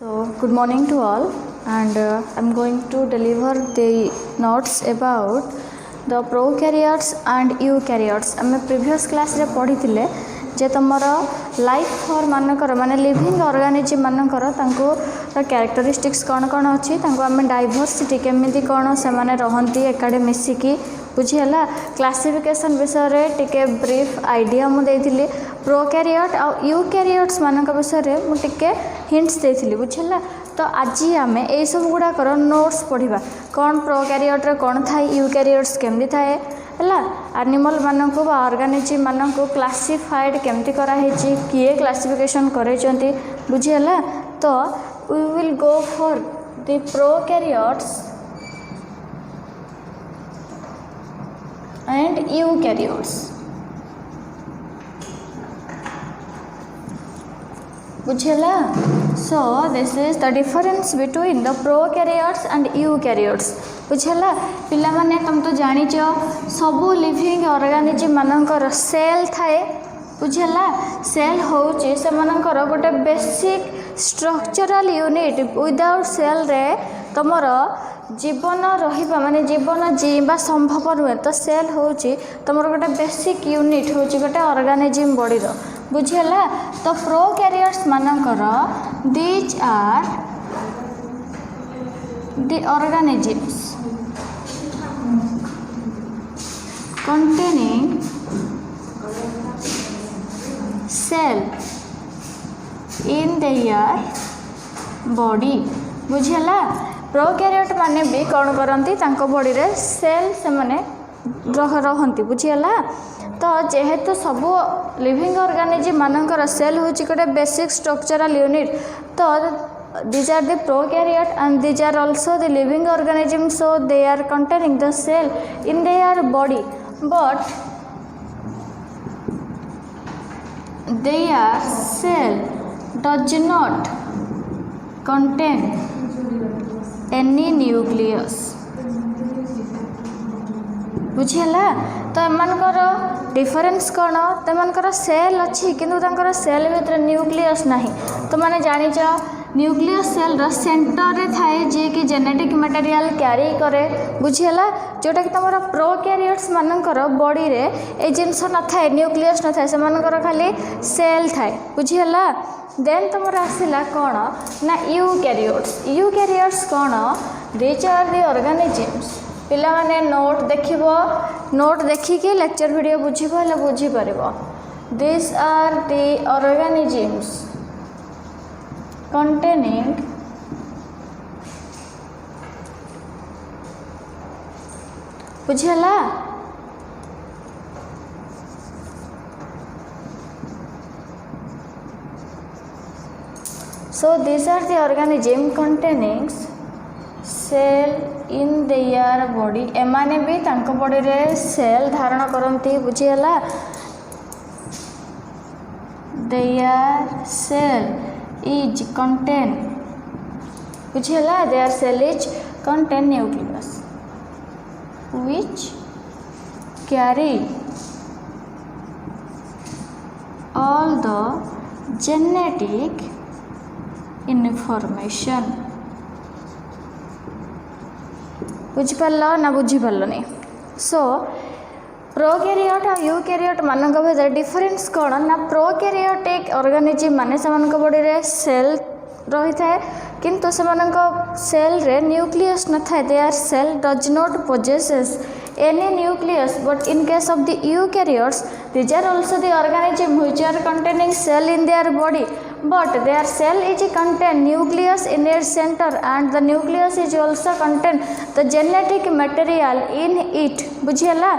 So, good morning to all, and I'm going to deliver the notes about the prokaryotes and eukaryotes. आम previous class रे पढ़ी थिले जे तुमर life form मानकर माने लिविंग ऑर्गेनिज्म मानकर तांको कैरेक्टरिस्टिक्स कौन कौन अच्छी तांको आम डाइवर्सिटी केमिति कौन से माने रहंती एकाडे मिसिकी बुझीला क्लासिफिकेशन विषय रे टिके ब्रीफ आइडिया मु देइथिली प्रोकैरियोट आ यूकैरियोट्स मानक विषय रे मु टिके हिंट्स देइथिली बुझीला तो आज आम ए सब गुड़ाकर नोट्स पढ़ा कौन प्रोकैरियोट रे कौन थाए यूकैरियोट्स केमती थाए है एनिमल मानक ऑर्गेनिज्म मानक क्लासिफाइड केमती कराई किए क्लासिफिकेशन करैछंती बुझीला तो we will go for the prokaryotes and eukaryotes. बुझेला so this is the difference between the prokaryotes and eukaryotes. बुझेला पिला माने तुम तो जानिच सबु लिविंग ऑर्गेनिज्म मानकर सेल थाए बुझेला सेल होची से मानकर गोटे basic structural unit without cell रे तमर जीवन रहिबा माने जीवन जीवा संभव नुहे तो सेल होची तमर गोटे बेसिक यूनिट होची गोटे ऑर्गेनिज्म बॉडी रो बुझेला तो प्रोकैरियोट्स मानकर these are the organisms containing cell in their body बुझेला प्रोकैरियोट माने भी कौन करती बॉडी रे सेल से माने रहती बुझीला तो जेहेतु सब लिविंग ऑर्गेनिज्म मानकर सेल होची गोटे बेसिक स्ट्रक्चरल यूनिट तो these are the prokaryote and these are also the living organisms so they are containing the cell in their body but their cell does not contain any nucleus बुझेला तो एमानकर difference कौन तमनकर cell अच्छी किंतु तंकर cell भीतर nucleus नहीं तो माने जानिच nucleus cell row centre रे थाए जे कि जेनेटिक मटेरियल कैरी करे बुझेला जोटा कि तमरा प्रोकैरियोट्स मानकर बॉडी रे ए जिंस न थाए न्यूक्लियस न थाए से मानकर खाली सेल थाए बुझेला देन तुमर आसिला कौन ना यूकैरियोट्स कौन दीज आर द ऑर्गेनिज्म्स पिला माने नोट देखिकी लेक्चर वीडियो बुझीपर this are the organisms containing बुझला so these are the organism containing cell in their body एमाने भी तांको बॉडी रे सेल धारण करती बुझीला their cell is contain बुझीला their cell is contain nucleus which carry all the genetic information बुझिपाल ना बुझिपालनी सो prokaryote और eukaryote मानक भीतर डिफरेंस कौन ना प्रोकैरियोटिक ऑर्गेनिज्म माने से बॉडी रे सेल रही थाए किंतु से सेल रे न्यूक्लियस न थाए their cell does not possesses any nucleus but in case of the eukaryotes these are also the organism which are containing cell in their body but their cell is contain nucleus in its center and the nucleus is also contain the genetic material in it बुझिला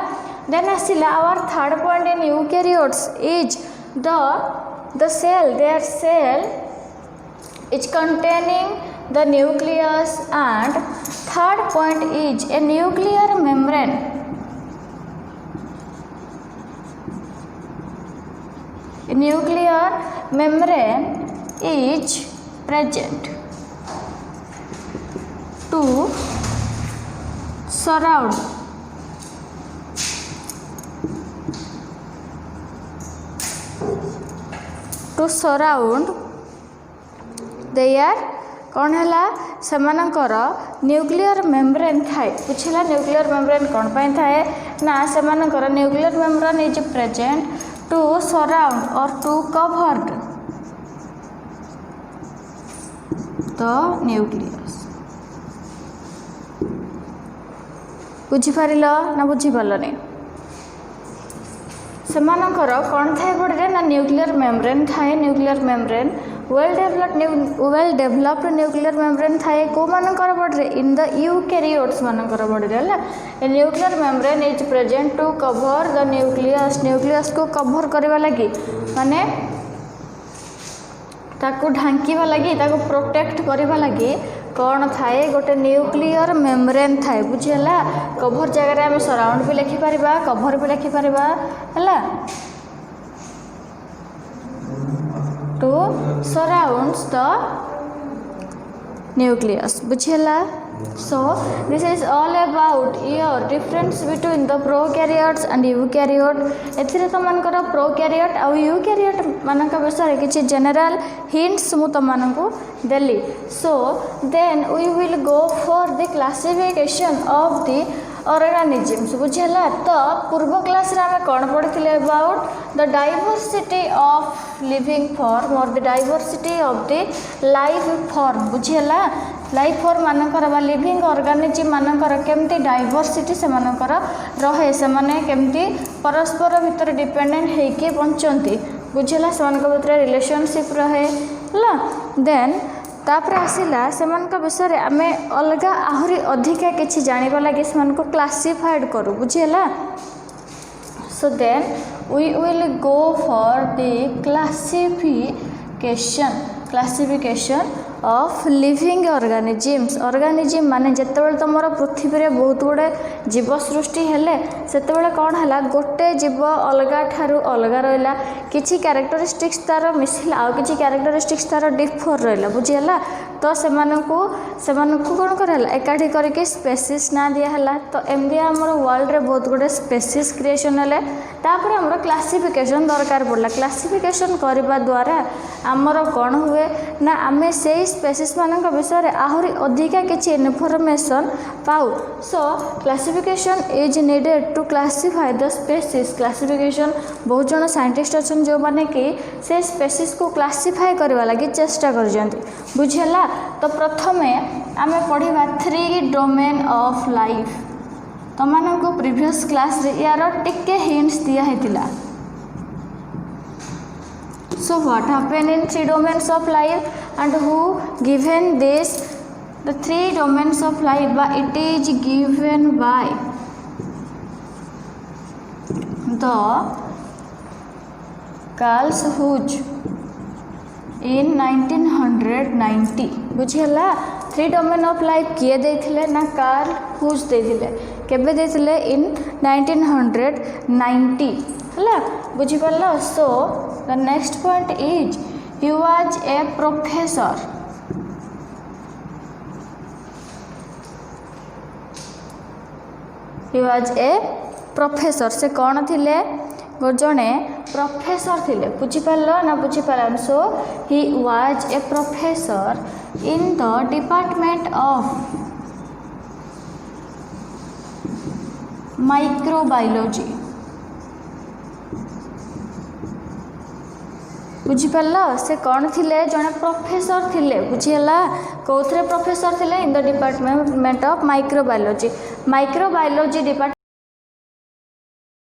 then asila our third point in eukaryotes is the cell their cell is containing the nucleus and third point is a nuclear membrane a nuclear membrane is present to surround their कौन है सेमानकर nuclear membrane थाए बुझला nuclear membrane कौन पाई थाए ना सेमानकर nuclear membrane is present to surround और टू कवर्ड द न्यूक्लियस बुझिपार ना बुझिपारनी सेमानकर कौन थाए बॉडी ना न्यूक्लियर मेम्ब्रेन थाए nuclear membrane well developed nuclear membrane थाए को मानकर बॉडी इन द यूकैरियोट्स मानकर बॉडी है nuclear membrane is present to cover the nucleus को कवर करने लगी माने ताकू ढांकीवा लगी ताकू प्रोटेक्ट करवा लगी कौन थाए गोटे न्यूक्लियर मेम्ब्रेन थाए बुझीला कभर जगह आम सराउंड भी लिखिपर कभर भी लिखिपर है टू सराउंड्स द न्यूक्लियस बुझीला so this is all about your difference between the prokaryotes and eukaryote एथिरे तो मानकर प्रोकैरियोट और यूकैरियोट मानक विषय किसी जनरल हिंट्स मु तुमको देली so then we will go for the classification of the organisms बुझेला तो पूर्व क्लास रे हमें कौन पढ़ी about the diversity of living form और the diversity of the life form बुझेला लाइफ फॉर्म मानकर बा लिविंग ऑर्गेनिजम मानकर केमती डाइवर्सिटी से मानकर रहे से माने केमती परस्पर भितर डिपेंडेंट होइके बंचती बुझेला से मानक भितर रिलेशनशिप रहे ला देन तापर आसला से विषय आम अलग आहरी अधिका किसी जानवा लगे से क्लासिफाइड करूँ बुझेला so then we will go for the classification of living organism माने जितेबाला तुम पृथ्वी रे बहुत गुड़े जीव सृष्टि हेले सेतेबाला कौन है गोटे जीव अलग ठारू अलग रहा किसी कैरेक्टरिस्टिक्स तार मिसिला आउ किसी कैरेक्टरिस्टिक्स तार डिफर रहा बुझीगला तो से कौन कर एकाठी करके स्पेसीस ना दिहला तो एमती आम वर्ल्ड रे बहुत गुड़े स्पेसीस क्रिएशन है तापर आमर क्लासिफिकेशन दरकार पड़ा क्लासिफिकेशन करने द्वारा आमर कौन हुए ना आम से स्पेसीस मान विषय आहरी अधिका किसी इनफॉरमेशन पाऊ so classification is needed to classify the species classification बहुत जन साइंटिस्ट अच्छा जो मैंने कि से स्पेसीस को क्लासिफाई करवा लगी चेष्टा कर बुझेला तो प्रथमे आम पढ़ा 3 डोमेन ऑफ लाइफ तुमको प्रीवियस क्लास रे यार टिके हिंट्स दिया है so what happened in 3 domains of life and who given this the 3 domains of life but it is given by the Carl Hughes in 1990 बुझेला 3 डोमेन ऑफ लाइफ किए देथिले ना Karl huge देथिले केबे देथिले in 1990 हला बुझिपारला so the next point is he was a professor से कौन थिले जड़े प्रोफेसर थिले बुझिपार ना बुझिपार so he was a professor in the department of microbiology बुझिपार से कौन थिले जड़े प्रोफेसर थिले बुझीगला कौन प्रोफेसर थिले इन the department of microbiology department